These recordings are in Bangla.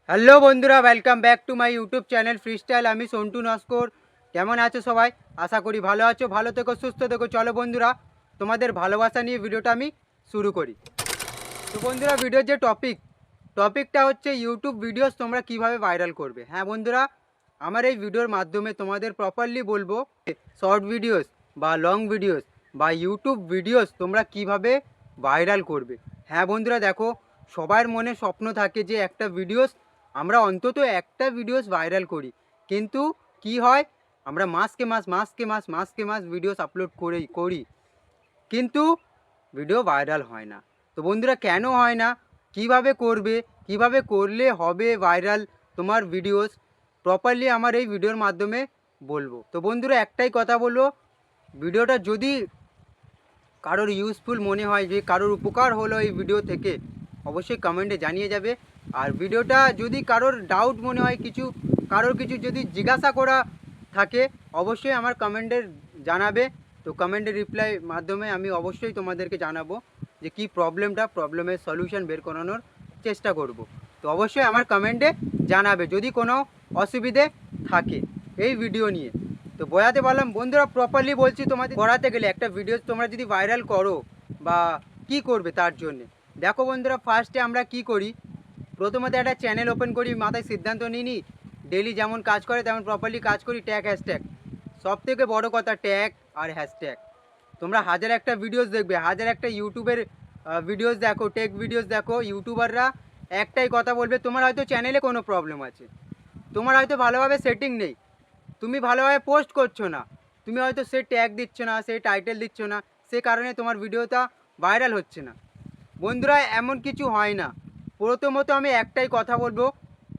হ্যালো বন্ধুরা, welcome back to my YouTube channel freestyle. আমি সন্টু নস্কর। কেমন আছো সবাই? আশা করি ভালো আছো। ভালো থেকো, সুস্থ থেকো। চলো বন্ধুরা, তোমাদের ভালোবাসা নিয়ে ভিডিওটা আমি শুরু করি। তো বন্ধুরা, ভিডিওর যে টপিকটা হচ্ছে ইউটিউব ভিডিওস তোমরা কিভাবে ভাইরাল করবে। হ্যাঁ বন্ধুরা, আমার এই ভিডিওর মাধ্যমে তোমাদের প্রপারলি বলবো শর্ট ভিডিওস বা লং ভিডিওস বা ইউটিউব ভিডিওস তোমরা কিভাবে ভাইরাল করবে। হ্যাঁ বন্ধুরা, দেখো, সবার মনে স্বপ্ন থাকে যে একটা ভিডিওস আমরা অন্তত একটা ভিডিওস ভাইরাল করি, কিন্তু কি হয়, আমরা মাসকে মাস ভিডিওস আপলোড করি, কিন্তু ভিডিও ভাইরাল হয় না। তো বন্ধুরা, কেন হয় না, কিভাবে করবে, কিভাবে করলে হবে ভাইরাল তোমার ভিডিওস, প্রপারলি আমার এই ভিডিওর মাধ্যমে বলবো। তো বন্ধুরা, একটাই কথা বলবো, ভিডিওটা যদি কারোর ইউজফুল মনে হয়, যে কারোর উপকার হলো এই ভিডিও থেকে, অবশ্যই কমেন্টে জানিয়ে যাবে। আর ভিডিওটা যদি কারোর ডাউট মনে হয়, কারোর কিছু যদি জিজ্ঞাসা করা থাকে, অবশ্যই আমার কমেন্টে জানাবে। তো কমেন্টের রিপ্লাই মাধ্যমে আমি অবশ্যই তোমাদেরকে জানাবো যে কী প্রবলেমের সলিউশন বের করানোর চেষ্টা করব। তো অবশ্যই আমার কমেন্টে জানাবে যদি কোনো অসুবিধে থাকে এই ভিডিও নিয়ে। তো বোঝাতে পারলাম বন্ধুরা? প্রপারলি বলছি, তোমাদের করাতে গেলে একটা ভিডিও তোমরা যদি ভাইরাল করো বা কি করবে তার জন্যে, দেখো বন্ধুরা, ফার্স্টে আমরা কি করি, প্রথমত একটা চ্যানেল ওপেন করি, মাথায় সিদ্ধান্ত নিই, ডেলি যেমন কাজ করে তেমন প্রপারলি কাজ করি। হ্যাশট্যাগ সব থেকে বড়ো কথা, ট্যাগ আর হ্যাশট্যাগ। তোমরা হাজার একটা ভিডিওস দেখবে, হাজার একটা ইউটিউবের ভিডিওস দেখো, টেক ভিডিওস দেখো, ইউটিউবাররা একটাই কথা বলবে, তোমার হয়তো চ্যানেলে কোনো প্রবলেম আছে, তোমার হয়তো ভালোভাবে সেটিং নেই, তুমি ভালোভাবে পোস্ট করছো না, তুমি হয়তো সে ট্যাগ দিচ্ছ না, সে টাইটেল দিচ্ছ না, সে কারণে তোমার ভিডিওটা ভাইরাল হচ্ছে না। বন্ধুরা, এমন কিছু হয় না। প্রথমত আমি একটাই কথা বলবো,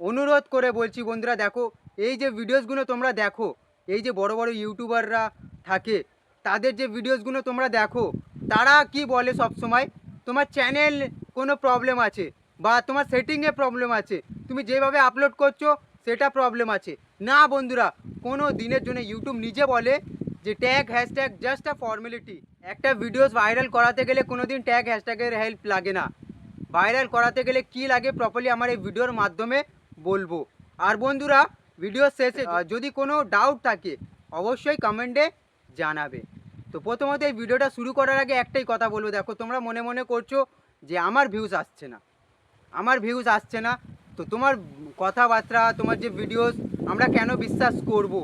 অনুরোধ করে বলছি বন্ধুরা, দেখো, এই যে ভিডিওসগুলো তোমরা দেখো, এই যে বড় বড় ইউটিউবাররা থাকে, তাদের যে ভিডিওসগুলো তোমরা দেখো, তারা কি বলে সব সময়, তোমার চ্যানেল কোনো প্রবলেম আছে বা তোমার সেটিংয়ে প্রবলেম আছে, তুমি যেভাবে আপলোড করছো সেটা প্রবলেম আছে। না বন্ধুরা, কোনো দিনের জন্য ইউটিউব নিজে বলে যে ট্যাগ হ্যাশট্যাগ জাস্ট আ ফর্মালিটি। একটা ভিডিওস ভাইরাল করাতে গেলে কোনো দিন ট্যাগ হ্যাশট্যাগের হেল্প লাগে না। ভাইরাল করাতে গেলে কি লাগে প্রপারলি আমার এই ভিডিওর মাধ্যমে বলবো। আর বন্ধুরা, ভিডিও শেষে যদি কোনো ডাউট থাকে অবশ্যই কমেন্টে জানাবে। তো প্রথমত এই ভিডিওটা শুরু করার আগে একটাই কথা বলবো, দেখো, তোমরা মনে মনে করছো যে আমার ভিউজ আসছে না, আমার ভিউজ আসছে না, তো তোমার কথাবার্তা, তোমার যে ভিডিওস আমরা কেন বিশ্বাস করব?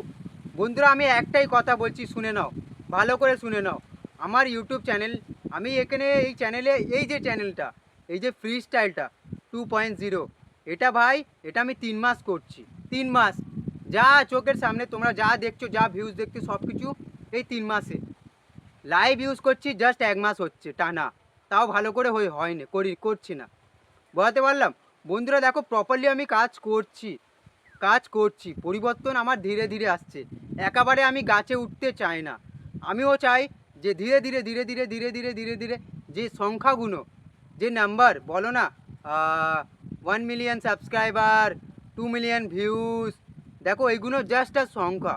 বন্ধুরা, আমি একটাই কথা বলছি, শুনে নাও, ভালো করে শুনে নাও। আমার ইউটিউব চ্যানেল, আমি এখানে এই চ্যানেলে, এই যে চ্যানেলটা, এই যে ফ্রি স্টাইলটা 2.0, এটা ভাই, এটা আমি 3 মাস করছি। 3 মাস, যা চোখের সামনে তোমরা যা দেখছো, যা ভিউজ দেখছো, সব কিছু এই 3 মাসে। লাইভ ইউজ করছি জাস্ট 1 মাস হচ্ছে টানা, তাও ভালো করে হয়নি, করছি না। বোঝাতে পারলাম? বন্ধুরা, দেখো, প্রপারলি আমি কাজ করছি, পরিবর্তন আমার ধীরে ধীরে আসছে। একেবারে আমি গাছে উঠতে চাই না, আমিও চাই যে ধীরে ধীরে ধীরে ধীরে ধীরে ধীরে ধীরে ধীরে যে সংখ্যাগুলো, যে নাম্বার বলো না, 1 মিলিয়ন সাবস্ক্রাইবার, 2 মিলিয়ন ভিউজ, দেখো এইগুলো জাস্ট আর সংখ্যা,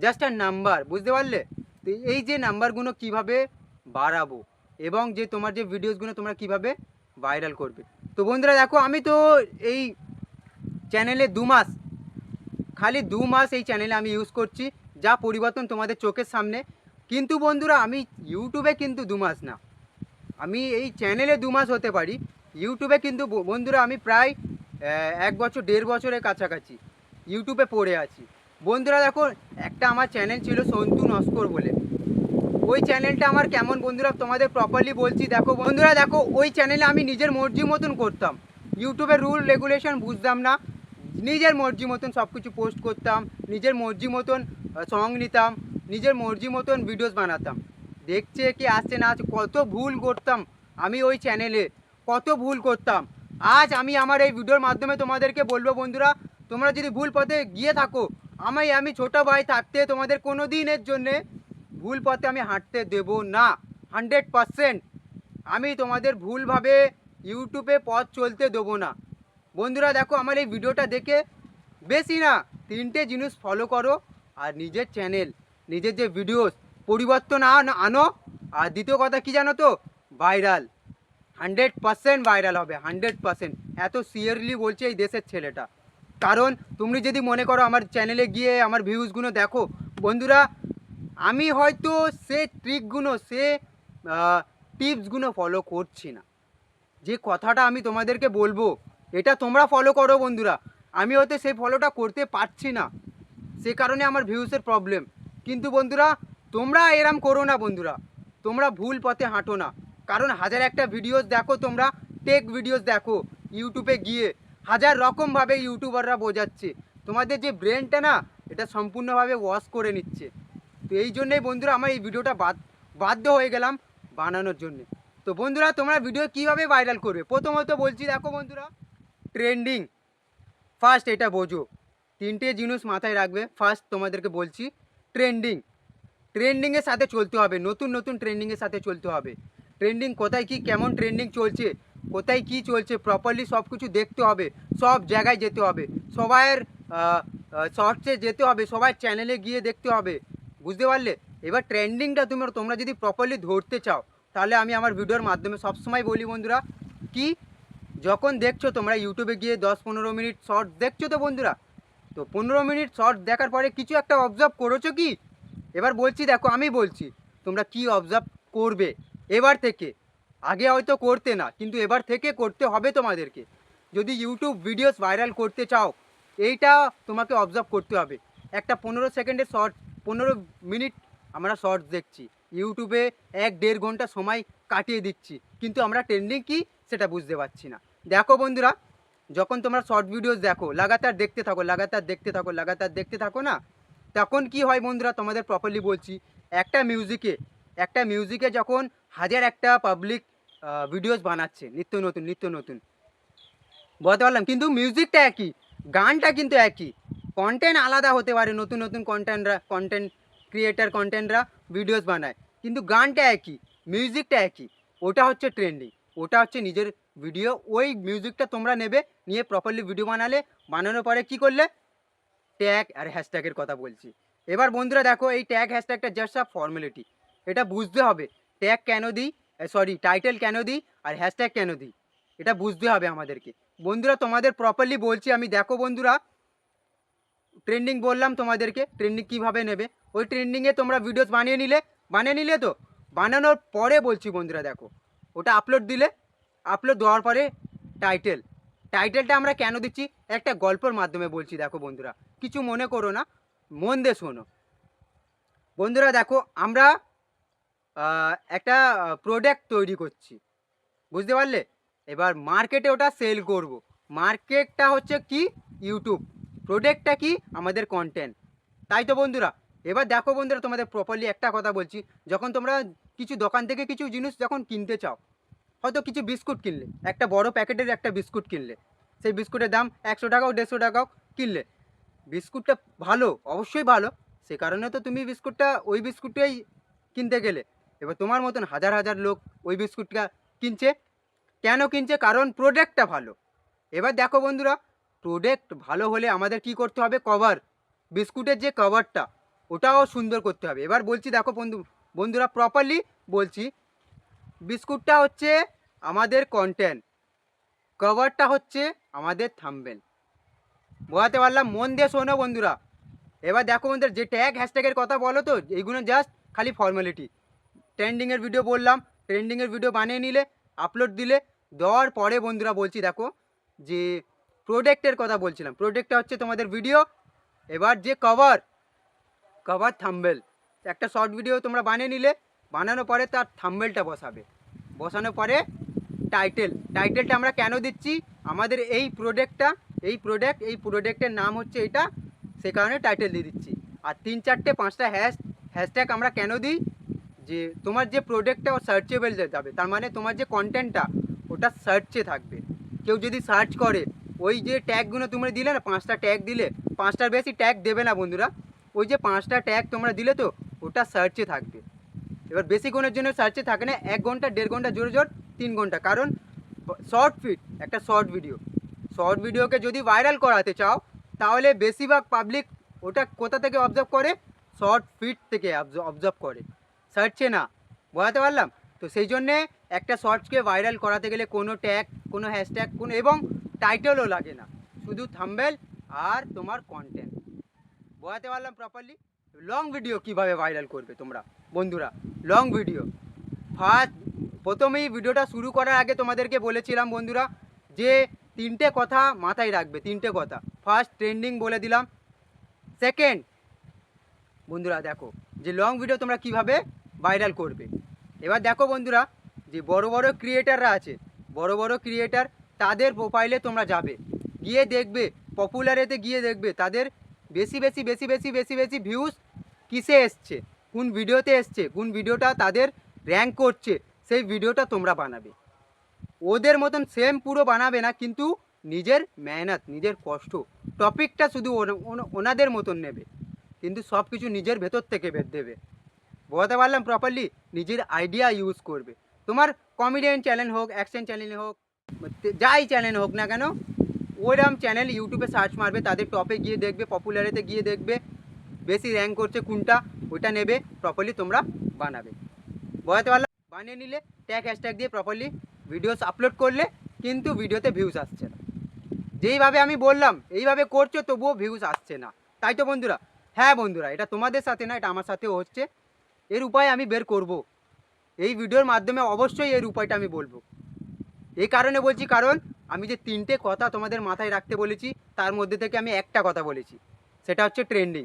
জাস্ট আর নাম্বার, বুঝতে পারলে? তো এই যে নাম্বারগুলো কিভাবে বাড়াবো এবং যে তোমার যে ভিডিওসগুলো তোমরা কিভাবে ভাইরাল করবে। তো বন্ধুরা, দেখো, আমি তো এই চ্যানেলে 2 মাস, খালি 2 মাস এই চ্যানেলে আমি ইউজ করছি, যা পরিবর্তন তোমাদের চোখের সামনে। কিন্তু বন্ধুরা, আমি ইউটিউবে কিন্তু 2 মাস না, আমি এই চ্যানেলে 2 মাস হতে পারি, ইউটিউবে কিন্তু বন্ধুরা আমি প্রায় 1 বছর 1.5 বছরের কাছাকাছি ইউটিউবে পড়ে আছি। বন্ধুরা, দেখো, একটা আমার চ্যানেল ছিল সন্তু নস্কর বলে, ওই চ্যানেলটা আমার কেমন বন্ধুরা তোমাদের প্রপারলি বলছি। দেখো বন্ধুরা, দেখো, ওই চ্যানেলে আমি নিজের মর্জি মতন করতাম, ইউটিউবের রুল রেগুলেশন বুঝতাম না, নিজের মর্জি মতন সব কিছু পোস্ট করতাম, নিজের মর্জি মতন সং নিতাম, নিজের মর্জি মতন ভিডিওস বানাতাম, দেখছে কি আসছে না আসছে, কত ভুল করতাম আমি ওই চ্যানেলে, কত ভুল করতাম। আজ আমি আমার এই ভিডিওর মাধ্যমে তোমাদেরকে বলবো বন্ধুরা, তোমরা যদি ভুল পথে গিয়ে থাকো, আমি ছোট ভাই থাকতে তোমাদের কোনো দিনের জন্যে ভুল পথে আমি হাঁটতে দেব না। 100% আমি তোমাদের ভুলভাবে ইউটিউবে পথ চলতে দেবো না। বন্ধুরা, দেখো, আমার এই ভিডিওটা দেখে বেশি না 3টে জিনিস ফলো করো, আর নিজের চ্যানেল, নিজের যে ভিডিওস পরিবর্তন আনো। আর দ্বিতীয় কথা কি জানো তো? ভাইরাল, 100% ভাইরাল হবে, 100%। এত সিরিয়াসলি বলছে এই দেশের ছেলেটা। কারণ তুমি যদি মনে করো আমার চ্যানেলে গিয়ে আমার ভিউজগুলো দেখো বন্ধুরা, আমি হয়তো সে ট্রিকগুলো সে টিপসগুলো ফলো করছি না। যে কথাটা আমি তোমাদেরকে বলবো এটা তোমরা ফলো করো বন্ধুরা, আমি হয়তো সেই ফলোটা করতে পারছি না, সে কারণে আমার ভিউসের প্রবলেম। কিন্তু বন্ধুরা তোমরা এরম করো না বন্ধুরা, তোমরা ভুল পথে হাঁটো না। কারণ হাজার একটা ভিডিওস দেখো, তোমরা টেক ভিডিওস দেখো ইউটিউবে গিয়ে, হাজার রকমভাবে ইউটিউবাররা বোঝাচ্ছে, তোমাদের যে ব্রেনটা না এটা সম্পূর্ণভাবে ওয়াশ করে নিচ্ছে। তো এই জন্যেই বন্ধুরা আমার এই ভিডিওটা বাধ্য হয়ে গেলাম বানানোর জন্যে। তো বন্ধুরা তোমরা ভিডিও কীভাবে ভাইরাল করবে, প্রথমত বলছি দেখো বন্ধুরা, ট্রেন্ডিং ফার্স্ট এটা বোঝো, তিনটে জিনিস মাথায় রাখবে। ফার্স্ট তোমাদেরকে বলছি ট্রেন্ডিংয়ের সাথে চলতে হবে, নতুন নতুন ট্রেন্ডিংয়ের সাথে চলতে হবে। ট্রেন্ডিং কোথায় কি কেমন ট্রেন্ডিং চলছে, কোথায় কি চলছে প্রপারলি সব কিছু দেখতে হবে, সব জায়গায় যেতে হবে, সবাইয়ের শর্টসে যেতে হবে, সবার চ্যানেলে গিয়ে দেখতে হবে, বুঝতে পারলে? এবার ট্রেন্ডিংটা তোমরা যদি প্রপারলি ধরতে চাও তাহলে আমি আমার ভিডিওর মাধ্যমে সবসময় বলি বন্ধুরা, কি যখন দেখছো তোমরা ইউটিউবে গিয়ে 10-15 মিনিট শর্টস দেখছো তো বন্ধুরা, তো 15 মিনিট শর্টস দেখার পরে কিছু একটা অবজার্ভ করেছো কি? এবার বলছি দেখো, আমি বলছি তোমরা কি অবজার্ভ করবে এবার থেকে। আগে হয়তো করতে না, কিন্তু এবার থেকে করতে হবে তোমাদেরকে। যদি ইউটিউব ভিডিওস ভাইরাল করতে চাও এইটা তোমাকে অবজার্ভ করতে হবে। একটা 15 সেকেন্ডের শর্ট, 15 মিনিট আমরা শর্টস দেখছি ইউটিউবে, 1-1.5 ঘন্টা সময় কাটিয়ে দিচ্ছি, কিন্তু আমরা ট্রেন্ডিং কি সেটা বুঝতে পারছি না। দেখো বন্ধুরা, যখন তোমরা শর্ট ভিডিওস দেখো লাগাতার দেখতে থাকো, লাগাতার দেখতে থাকো না, তখন কি হয় বন্ধুরা তোমাদের প্রপারলি বলছি, একটা মিউজিকে যখন হাজার একটা পাবলিক ভিডিওস বানাচ্ছে নিত্য নতুন, বলতে পারলাম, কিন্তু মিউজিকটা একই, গানটা কিন্তু একই, কন্টেন্ট আলাদা হতে পারে, নতুন নতুন কন্টেন্ট ক্রিয়েটার ভিডিওস বানায়, কিন্তু গানটা একই, মিউজিকটা একই। ওটা হচ্ছে ট্রেন্ডিং, ওটা হচ্ছে নিজের ভিডিও। ওই মিউজিকটা তোমরা নেবে, নিয়ে প্রপারলি ভিডিও বানানোর পরে কি করলে, ট্যাগ আর হ্যাশট্যাগের কথা বলছি। এবার বন্ধুরা দেখো, এই ট্যাগ হ্যাশট্যাগটা জাস্ট আ ফর্মালিটি, এটা বুঝতে হবে। ট্যাগ কেন দিই, টাইটেল কেন দিই আর হ্যাশট্যাগ কেন দিই, এটা বুঝতে হবে আমাদেরকে বন্ধুরা। তোমাদের প্রপারলি বলছি আমি, দেখো বন্ধুরা, ট্রেন্ডিং বললাম তোমাদেরকে, ট্রেন্ডিং কীভাবে নেবে, ওই ট্রেন্ডিংয়ে তোমরা ভিডিওস বানিয়ে নিলে তো, বানানোর পরে বলছি বন্ধুরা দেখো, ওটা আপলোড দেওয়ার পরে টাইটেলটা আমরা কেন দিচ্ছি, একটা গল্পের মাধ্যমে বলছি। দেখো বন্ধুরা, কিছু মনে করো না, মন দিয়ে শোনো বন্ধুরা। দেখো আমরা একটা প্রোডাক্ট তৈরি করছি, বুঝতে পারলে? এবার মার্কেটে ওটা সেল করব। মার্কেটটা হচ্ছে কি ইউটিউব, প্রোডাক্টটা কি আমাদের কন্টেন্ট, তাই তো বন্ধুরা? এবার দেখো বন্ধুরা, তোমাদের প্রপারলি একটা কথা বলছি, যখন তোমরা কিছু দোকান থেকে কিছু জিনিস যখন কিনতে চাও, হয়তো কিছু বিস্কুট কিনলে, একটা বড় প্যাকেটের একটা বিস্কুট কিনলে, সেই বিস্কুটের দাম 100 টাকাও 150 টাকাও কিনলে, বিস্কুটটা ভালো, অবশ্যই ভালো, সে কারণে তো তুমি ওই বিস্কুটটাই কিনতে গেলে। এবার তোমার মতন হাজার হাজার লোক ওই বিস্কুটটা কিনছে, কেন কিনছে? কারণ প্রোডাক্টটা ভালো। এবার দেখো বন্ধুরা, প্রোডাক্ট ভালো হলে আমাদের কি করতে হবে, বিস্কুটের যে কভারটা ওটাও সুন্দর করতে হবে। এবার বলছি দেখো বন্ধুরা প্রপারলি বলছি, বিস্কুটটা হচ্ছে আমাদের কন্টেন্ট, কভারটা হচ্ছে আমাদের থাম্বনেল, বোঝাতে পারলাম? মন দিয়ে শোনো বন্ধুরা। এবার দেখো বন্ধুরা, যে ট্যাগ হ্যাশট্যাগের কথা বলো তো, এইগুলো জাস্ট খালি ফর্মালিটি। ট্রেন্ডিংয়ের ভিডিও বললাম, ট্রেন্ডিংয়ের ভিডিও বানিয়ে নিলে, আপলোড দিলে, দেওয়ার পরে বন্ধুরা বলছি দেখো, যে প্রোডাক্টের কথা বলছিলাম, প্রোডাক্টটা হচ্ছে তোমাদের ভিডিও। এবার যে কভার থাম্বনেল, একটা শর্ট ভিডিও তোমরা বানিয়ে নিলে, বানানোর পরে তার থাম্বনেলটা বসানোর পরে টাইটেলটা আমরা কেন দিচ্ছি, আমাদের এই প্রোডাক্টের নাম হচ্ছে এটা, সে কারণে টাইটেল দিয়ে দিচ্ছি। আর 3-4-5টা হ্যাশট্যাগ আমরা কেন দিই, যে তোমার যে প্রোডাক্টটা সার্চেবল যাবে, তার মানে তোমার যে কন্টেন্টটা ওটা সার্চে থাকবে। কেউ যদি সার্চ করে, ওই যে ট্যাগগুলো তোমরা দিলে না, 5টা ট্যাগ দিলে, 5টার বেশি ট্যাগ দেবে না বন্ধুরা, ওই যে 5টা ট্যাগ তোমরা দিলে তো ওটা সার্চে থাকবে। এবার বেশিক্ষণের জন্য সার্চে থাকে না, 1 ঘন্টা 1.5 ঘন্টা, জোর 3 ঘন্টা। কারণ একটা শর্ট ভিডিওকে যদি ভাইরাল করাতে চাও, তাহলে বেশিরভাগ পাবলিক ওটা কোথা থেকে অবজার্ভ করে, শর্ট ফিড থেকে অবজার্ভ করে, সার্চে না, বোঝাতে পারলাম? তো সেই জন্যে একটা শর্টসকে ভাইরাল করাতে গেলে কোনো ট্যাগ, কোনো হ্যাশট্যাগ, কোনো এবং টাইটেলও লাগে না, শুধু থাম্বনেল আর তোমার কন্টেন্ট। বোঝাতে পারলাম প্রপারলি? লং ভিডিও কিভাবে ভাইরাল করবে তোমরা বন্ধুরা? লং ভিডিও প্রথমেই ভিডিওটা শুরু করার আগে তোমাদেরকে বলেছিলাম বন্ধুরা যে 3টে কথা মাথায় রাখবে, 3টে কথা। ফার্স্ট, ট্রেন্ডিং বলে দিলাম। সেকেন্ড বন্ধুরা দেখো যে লং ভিডিও তোমরা কিভাবে ভাইরাল করবে। এবার দেখো বন্ধুরা যে বড় বড় ক্রিয়েটাররা আছে, বড় বড় ক্রিয়েটার, তাদের প্রোফাইলে তোমরা যাবে, গিয়ে দেখবে, পপুলারেতে গিয়ে দেখবে তাদের বেশি বেশি বেশি বেশি বেশি বেশি ভিউজ কিসে এসছে, কোন ভিডিওতে এসছে, কোন ভিডিওটা তাদের র্যাঙ্ক করছে, সেই ভিডিওটা তোমরা বানাবে। ওদের মতন সেম পুরো বানাবে না, কিন্তু নিজের মেহনত, নিজের কষ্ট, টপিকটা শুধু ওনাদের মতন নেবে, কিন্তু সব কিছু নিজের ভেতর থেকে দেবে। বোঝাতে পারলাম প্রপারলি? নিজের আইডিয়া ইউজ করবে। তোমার কমেডিয়ান চ্যানেল হোক, অ্যাকশন চ্যানেল হোক, যাই চ্যানেল হোক না কেন, ওইরকম চ্যানেল ইউটিউবে সার্চ মারবে, তাদের টপে গিয়ে দেখবে, পপুলারিতে গিয়ে দেখবে বেশি র্যাঙ্ক করছে কোনটা, ওইটা নেবে, প্রপারলি তোমরা বানাবে। বোঝাতে পারলাম? বানিয়ে নিলে ট্যাগ হ্যাশট্যাগ দিয়ে প্রপারলি ভিডিওস আপলোড করলে কিন্তু ভিডিওতে ভিউজ আসছে না। যেইভাবে আমি বললাম এইভাবে করছো, তবুও ভিউজ আসছে না, তাই তো বন্ধুরা? হ্যাঁ বন্ধুরা, এটা তোমাদের সাথে না, এটা আমার সাথেও হচ্ছে। এর উপায় আমি বের করব, এই ভিডিওর মাধ্যমে অবশ্যই এর উপায়টা আমি বলবো। এই কারণে বলছি, কারণ আমি যে 3টে কথা তোমাদের মাথায় রাখতে বলেছি, তার মধ্যে থেকে আমি একটা কথা বলেছি, সেটা হচ্ছে ট্রেন্ডিং।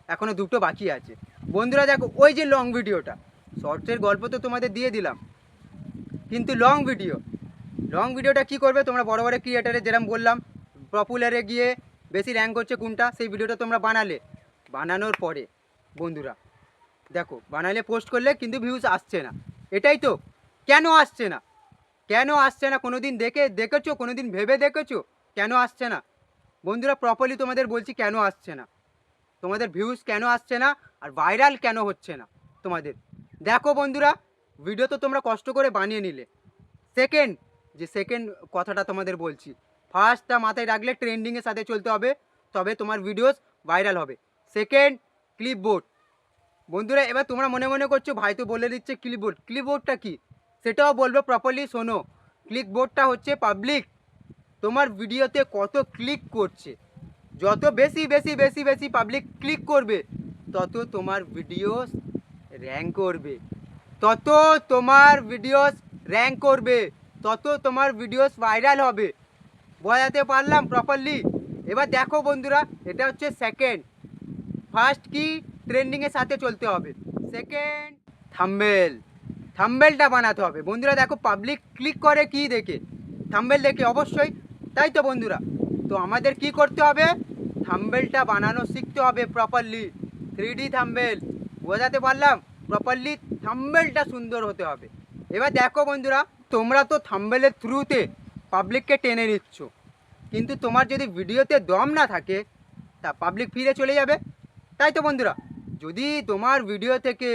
এখনও 2টো বাকি আছে বন্ধুরা। দেখো ওই যে লং ভিডিওটা, শর্টসের গল্প তো তোমাদের দিয়ে দিলাম, কিন্তু লং ভিডিওটা কি করবে তোমরা? বড় বড় ক্রিয়েটারে যেরকম বললাম, পপুলারে গিয়ে বেশি র্যাঙ্ক করছে কোনটা, সেই ভিডিওটা তোমরা বানালে। বানানোর পরে বন্ধুরা দেখো, বানালে পোস্ট করলে কিন্তু ভিউজ আসছে না। এটাই তো, কেন আসছে না? কেন আসছে না কোনো দিন দেখেছো? কোনো দিন ভেবে দেখেছো কেন আসছে না? বন্ধুরা প্রপারলি তোমাদের বলছি কেন আসছে না, তোমাদের ভিউজ কেন আসছে না, আর ভাইরাল কেন হচ্ছে না তোমাদের। দেখো বন্ধুরা, ভিডিও তো তোমরা কষ্ট করে বানিয়ে নিলে। সেকেন্ড কথাটা তোমাদের বলছি, ফার্স্টটা মাথায় রাখলে ট্রেন্ডিংয়ের সাথে চলতে হবে, তবে তোমার ভিডিওস ভাইরাল হবে। Second, clipboard. বন্ধুরা এবার তোমরা মনে মনে করছো ভাই তো বলে দিচ্ছে ক্লিপবোর্ড, ক্লিপবোর্ডটা কি সেটাও বলবো, প্রপারলি শোনো। ক্লিকবোর্ডটা হচ্ছে পাবলিক তোমার ভিডিওতে কত ক্লিক করছে, যত বেশি বেশি বেশি বেশি পাবলিক ক্লিক করবে, তত তোমার ভিডিওস র্যাঙ্ক করবে, তত তোমার ভিডিওস র্যাঙ্ক করবে, তত তোমার ভিডিওস ভাইরাল হবে। বোঝাতে পারলাম প্রপারলি? এবার দেখো বন্ধুরা, এটা হচ্ছে সেকেন্ড। ফার্স্ট কি? ট্রেন্ডিংয়ের সাথে চলতে হবে। সেকেন্ড, থাম্বনেলটা বানাতে হবে বন্ধুরা। দেখো পাবলিক ক্লিক করে কি দেখে? থাম্বনেল দেখে অবশ্যই, তাই তো বন্ধুরা? তো আমাদের কি করতে হবে? থাম্বনেলটা বানানো শিখতে হবে প্রপারলি, 3D থাম্বনেল। বোঝাতে পারলাম প্রপারলি? থাম্বনেলটা সুন্দর হতে হবে। এবার দেখো বন্ধুরা, তোমরা তো থাম্বনেলের থ্রুতে পাবলিককে টেনে নিচ্ছ, কিন্তু তোমার যদি ভিডিওতে দম না থাকে, তা পাবলিক ফিরে চলে যাবে, তাই তো বন্ধুরা? যদি তোমার ভিডিও থেকে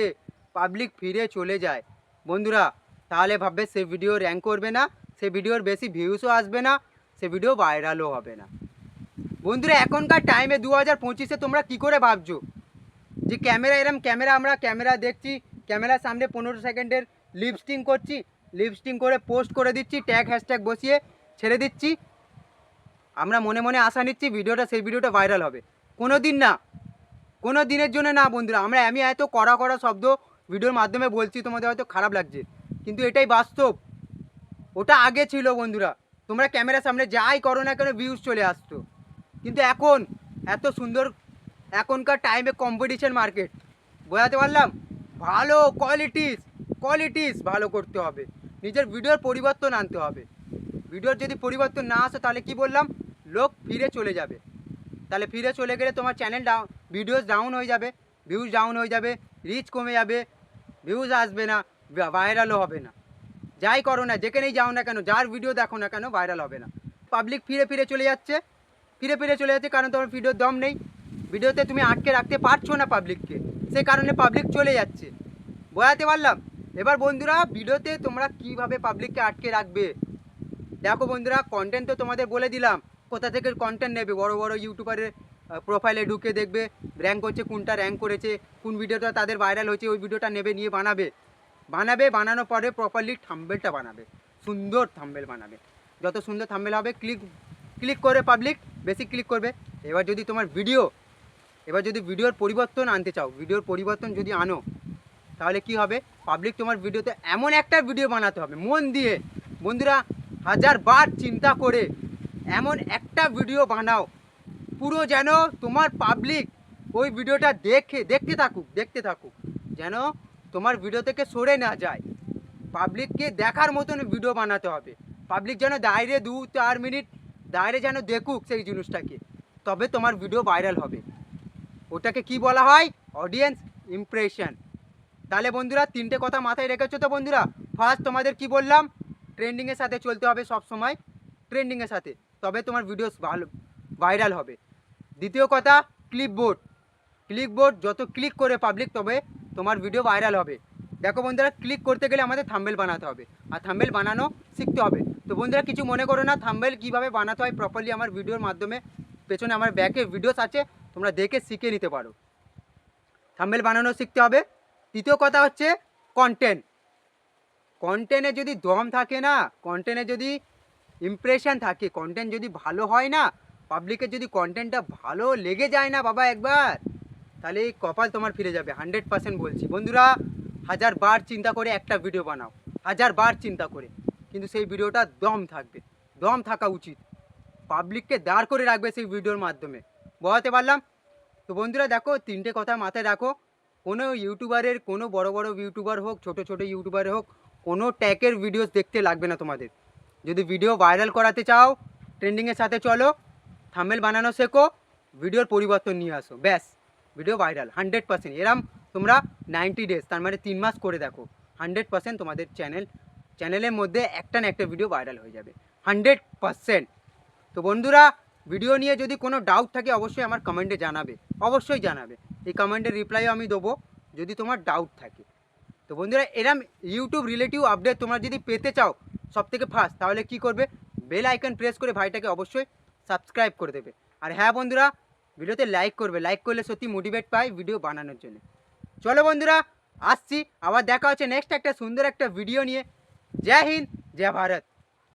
পাবলিক ফিরে চলে যায় বন্ধুরা, তাহলে ভাববে সে ভিডিও র্যাঙ্ক করবে না, সে ভিডিওর বেশি ভিউসও আসবে না, সে ভিডিও ভাইরালও হবে না। বন্ধুরা এখনকার টাইমে 2025-এ তোমরা কি করে ভাবছো যে আমরা ক্যামেরা দেখছি, ক্যামেরার সামনে 15 সেকেন্ডের লিপস্টিং করছি, লিপস্টিং করে পোস্ট করে দিচ্ছি, ট্যাগ হ্যাশট্যাগ বসিয়ে ছেড়ে দিচ্ছি, আমরা মনে মনে আশা নিচ্ছি সেই ভিডিওটা ভাইরাল হবে। কোনো দিন না, কোনো দিনের জন্য না বন্ধুরা। আমি এত কড়া কড়া শব্দ ভিডিওর মাধ্যমে বলছি, তোমাদের হয়তো খারাপ লাগছে, কিন্তু এটাই বাস্তব। ওটা আগে ছিল বন্ধুরা, তোমরা ক্যামেরার সামনে যাই করো না কেন ভিউজ চলে আসতো, কিন্তু এখন এত সুন্দর, এখনকার টাইমে কম্পিটিশন মার্কেট। বোঝাতে পারলাম? ভালো কোয়ালিটিস ভালো করতে হবে, নিজের ভিডিওর পরিবর্তন আনতে হবে। ভিডিওর যদি পরিবর্তন না আসে, তাহলে কি বললাম, লোক ফিরে চলে যাবে। তাহলে ফিরে চলে গেলে তোমার চ্যানেল ভিডিওস ডাউন হয়ে যাবে, ভিউজ ডাউন হয়ে যাবে, রিচ কমে যাবে, ভিউজ আসবে না, ভাইরালও হবে না। যাই করো না, যেখানেই যাও না কেন, যার ভিডিও দেখো না কেন, ভাইরাল হবে না। পাবলিক ফিরে চলে যাচ্ছে, কারণ তোমার ভিডিওর দম নেই, ভিডিওতে তুমি আটকে রাখতে পারছো না পাবলিককে, সে কারণে পাবলিক চলে যাচ্ছে। বোঝাতে পারলাম? এবার বন্ধুরা ভিডিওতে তোমরা কিভাবে পাবলিককে আটকে রাখবে, দেখো বন্ধুরা, কন্টেন্ট তো তোমাদের বলে দিলাম কোথা থেকে কন্টেন্ট নেবে। বড় বড় ইউটিউবারের প্রোফাইলে ঢুকে দেখবে র্যাঙ্ক করছে, কোনটা র্যাঙ্ক করেছে, কোন ভিডিওটা তাদের ভাইরাল হয়েছে, ওই ভিডিওটা নেবে, নিয়ে বানাবে। বানাবে, বানানোর পরে প্রপারলি থাম্বনেলটা বানাবে, সুন্দর থাম্বনেল বানাবে। যত সুন্দর থাম্বনেল হবে ক্লিক করে পাবলিক বেশি ক্লিক করবে। এবার যদি তোমার ভিডিওর পরিবর্তন আনতে চাও, ভিডিওর পরিবর্তন যদি আনো, তাহলে কি হবে, পাবলিক তোমার ভিডিওতে এমন একটা ভিডিও বানাতে হবে মন দিয়ে। বন্ধুরা 1000 বার চিন্তা করে এমন একটা ভিডিও বানাও পুরো যেন তোমার পাবলিক ওই ভিডিওটা দেখতে থাকুক, যেন তোমার ভিডিও থেকে সরে না যায়। পাবলিককে দেখার মতন ভিডিও বানাতে হবে, পাবলিক যেন দাঁড়িয়ে 2-4 মিনিট দাঁড়িয়ে যেন দেখুক সেই জিনিসটাকে, তবে তোমার ভিডিও ভাইরাল হবে। ওটাকে কি বলা হয়, অডিয়েন্স ইমপ্রেশন। তাহলে বন্ধুরা 3টে কথা মাথায় রেখেছো তো বন্ধুরা। ফার্স্ট তোমাদের কি বললাম, ট্রেন্ডিংয়ের সাথে চলতে হবে সব সময়, ট্রেন্ডিংয়ের সাথে, তবে তোমার ভিডিও ভালো ভাইরাল হবে। দ্বিতীয় কথা, ক্লিকবোর্ড যত ক্লিক করে পাবলিক তবে তোমার ভিডিও ভাইরাল হবে। দেখো বন্ধুরা, ক্লিক করতে গেলে আমাদের থাম্বনেল বানাতে হবে, আর থাম্বনেল বানানো শিখতে হবে। তো বন্ধুরা কিছু মনে করো না, থাম্বনেল কীভাবে বানাতে হয় প্রপারলি আমার ভিডিওর মাধ্যমে পেছনে আমার ব্যাকে ভিডিওস আছে, তোমরা দেখে শিখে নিতে পারো। থাম্বনেল বানানো শিখতে হবে। তৃতীয় কথা হচ্ছে কন্টেন্টে যদি দম থাকে না, কন্টেন্টে যদি ইমপ্রেশন থাকে, কন্টেন্ট যদি ভালো হয় না, পাবলিকের যদি কন্টেন্টটা ভালো লেগে যায় না বাবা একবার, তাহলে এই কপাল তোমার ফিরে যাবে। 100% বলছি বন্ধুরা, 1000 বার চিন্তা করে একটা ভিডিও বানাও, 1000 বার চিন্তা করে, কিন্তু সেই ভিডিওটা দম থাকবে, দম থাকা উচিত, পাবলিককে দাঁড় করে রাখবে সেই ভিডিওর মাধ্যমে। বোঝাতে পারলাম তো বন্ধুরা? দেখো 3টে কথা মাথায় রাখো, কোনো ইউটিউবারের, কোনো বড় বড় ইউটিউবার হোক, ছোট ছোট ইউটিউবার হোক, কোনো ট্যাগের ভিডিওস দেখতে লাগবে না তোমাদের। যদি ভিডিও ভাইরাল করাতে চাও, ট্রেন্ডিংয়ের সাথে চলো, থাম্বনেল বানানো শেখো, ভিডিওর পরিবর্তন নিয়ে আসো, ব্যাস ভিডিও ভাইরাল 100%। এরম তোমরা 90 ডেজ, তার মানে 3 মাস করে দেখো, 100% তোমাদের চ্যানেলের মধ্যে একটা না একটা ভিডিও ভাইরাল হয়ে যাবে 100%। তো বন্ধুরা ভিডিও নিয়ে যদি কোনো ডাউট থাকে অবশ্যই আমার কমেন্টে জানাবে, অবশ্যই জানাবে, এই কমেন্টের রিপ্লাইও আমি দেবো যদি তোমার ডাউট থাকে। তো বন্ধুরা এরম ইউটিউব রিলেটিভ আপডেট তোমরা যদি পেতে চাও সবথেকে ফার্স্ট, তাহলে কি করবে, বেল আইকন প্রেস করে ভাইটাকে অবশ্যই সাবস্ক্রাইব করে দেবে। আর হ্যাঁ বন্ধুরা, ভিডিওতে লাইক করবে, লাইক করলে সত্যি মোটিভেট পাই ভিডিও বানানোর জন্য। চলো বন্ধুরা আসছি, আবার দেখা হচ্ছে নেক্সট একটা সুন্দর একটা ভিডিও নিয়ে। জয় হিন্দ, জয় ভারত।